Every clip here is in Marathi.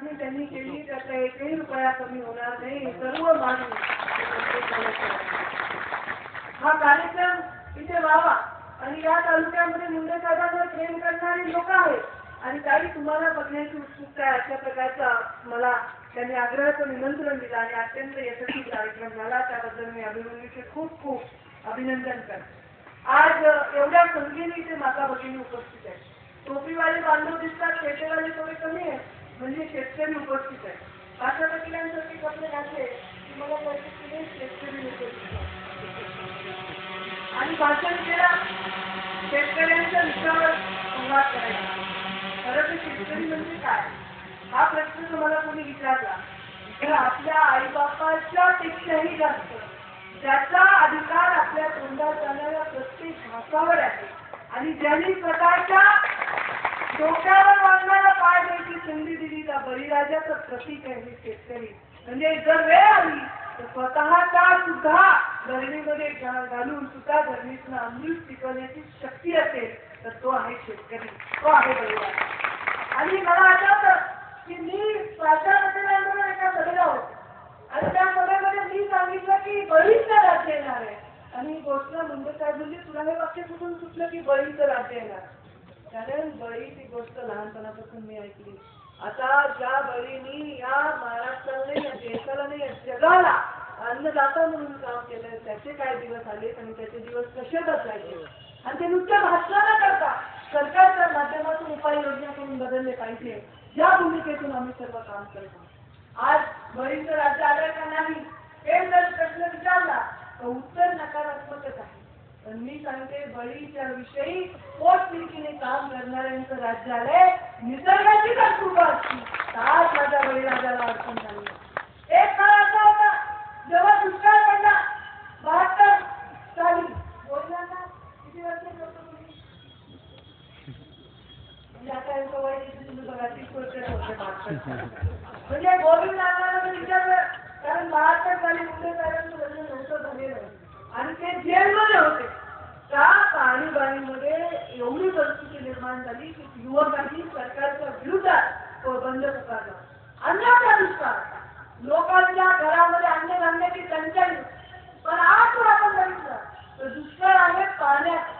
त्यांनी केली त्याचा एकही रुपया कमी होणार नाही, सर्व मागणी हा कार्यक्रम इथे व्हावा आणि या तालुक्यामध्ये मुंडे साहेबांवर प्रेम करणारी लोक आहेत आणि काही तुम्हाला बघण्याची उत्सुकता आहे अशा प्रकारचा मला त्यांनी आग्रहाचं निमंत्रण दिलं आणि अत्यंत यशस्वी कार्यक्रम झाला, त्याबद्दल मी अभिमन्यूचे खूप खूप अभिनंदन करते। आज एवढ्या संख्येने इथे माता भगिनी उपस्थित आहेत, टोपीवाले बांधव दिसतात, पेटेवाले थोडे कमी आहेत म्हणजे शेतकरी उपस्थित आहेत, अशा वकिलांसाठी कपडे घातले की मला पैसे शेतकरी उपस्थित आहेत आणि भाषण केलं शेतकऱ्यांच्या विषयावर संवाद करायचा। खरं तर शेतकरी म्हणजे काय हा प्रश्न तुम्हाला कोणी विचारला तर आपल्या आईबापाच्या पेक्षाही जास्त ज्याचा अधिकार आपल्या तोंडात जाणाऱ्या प्रत्येक भाषावर आहे आणि ज्यांनी स्वतःच्या डोक्यावर वाढणारा पाय द्यायची संधी दिली त्या बळीराजाचं प्रतीक आहे हे शेतकरी। म्हणजे जर वेळ आली तर स्वतःचा सुद्धा धरणीमध्ये घालून सुद्धा धरणीतून अमृत पिकवण्याची शक्ती असेल तर तो आहे शेतकरी, तो आहे बळीराजा। आणि मला आठवतं की मी प्राचार्य एका सभेला होते आणि त्या सभेमध्ये मी सांगितलं की बळीचं राज्य येणार आहे आणि गोष्ट मुंडे साहेब म्हणजे तुला हे वाक्य कुठून सुटलं की बळीचं राज्य येणार, कारण बळीची गोष्ट लहानपणापासून मी ऐकली। आता ज्या बळीनी या महाराष्ट्राला या देशाला नाही जगाला अन्नदाता म्हणून काम केलं त्याचे काय दिवस आले आणि त्याचे दिवस कसे बदलायचे आणि ते नुसतं भाषण न करता सरकारच्या माध्यमातून उपाययोजना करून बदलले पाहिजे या भूमिकेतून आम्ही सर्व काम करतो। आज बळीचं राज्य आलंय का नाही हे जर प्रश्न विचारला तर उत्तर नकारात्मकच आहे, पण मी सांगते बळीच्या विषयी पोटतिडकीने काम करणाऱ्यांचं राज्य आलंय, निसर्गाची जर कृपा असती तर आज माझ्या बळीराजाला अडचण झाली। एक काळ असा होता जेव्हा दुष्काळ पडला 72 साली बोलला ना किती वर्ष करतो तुम्ही म्हणजे आता यांचं वय तुम्ही बघा 30 वर्ष होते म्हणजे गोविंद नानाला विचारलं कारण 72 साली मुंडे साहेबांचं लग्न नव्हतं झालेलं आणि ते जेलमध्ये होते त्या आणीबाणीमध्ये एवढी परिस्थिती निर्माण झाली की युवकांनी सरकारच्या विरोधात बंद पुकारला। अन्नाचा दुष्काळ लोकांच्या घरामध्ये अन्नधान्याची टंचाई, पण आज जर आपण बघितलं तर दुष्काळ आहे पाण्याचा,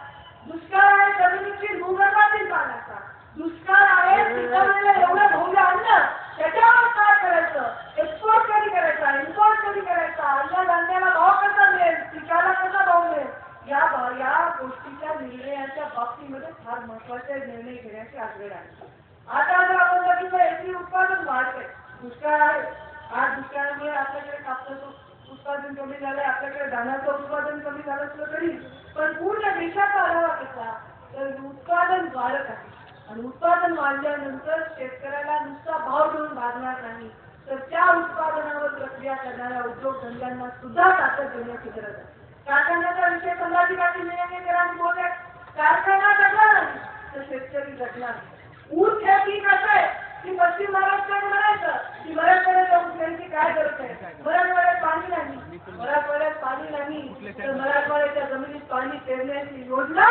दुष्काळ आहे जमिनीची भूगर्भातील पाण्याचा, दुष्काळ आहे पिकवलेलं एवढं भव्य अन्न त्याच्यावर काय करायचं, एक्सपोर्ट कधी करायचा, इम्पोर्ट कधी करायचा, अन्नधान्याला भाव कसा मिळेल, पिकाला कसा भाव मिळेल या गोष्टीच्या निर्णयाच्या बाबतीमध्ये फार महत्वाचे निर्णय घेण्याची आग्रह आहे। आता जर आपण बघितलं याची उत्पादन वाढतंय, दुष्काळ आहे, आज दुष्काळामुळे आपल्याकडे कापसाचं उत्पादन कमी झालंय, आपल्याकडे धानाचं उत्पादन कमी झालं असलं तरी पण पूर्ण देशाचा आढावा घेतला तर उत्पादन वाढत आहे आणि उत्पादन वाढल्यानंतर शेतकऱ्याला नुसता भाव देऊन भागणार नाही तर त्या उत्पादनावर प्रक्रिया करणाऱ्या उद्योगधंद्यांना सुद्धा ताकद देण्याची गरज आहे। कारखान्याचा विषय संभाजी पाटील निलंगेकरांनी बोलले, कारखाना जगला नाही तर शेतकरी जगणार नाही। ऊस हे पीक असं आहे की पश्चिम महाराष्ट्राने म्हणायचं की मराठवाड्याच्या ऊसाची काय गरज आहे, मराठवाड्यात पाणी नाही, मराठवाड्यात पाणी नाही तर मराठवाड्याच्या जमिनीत पाणी पेरण्याची योजना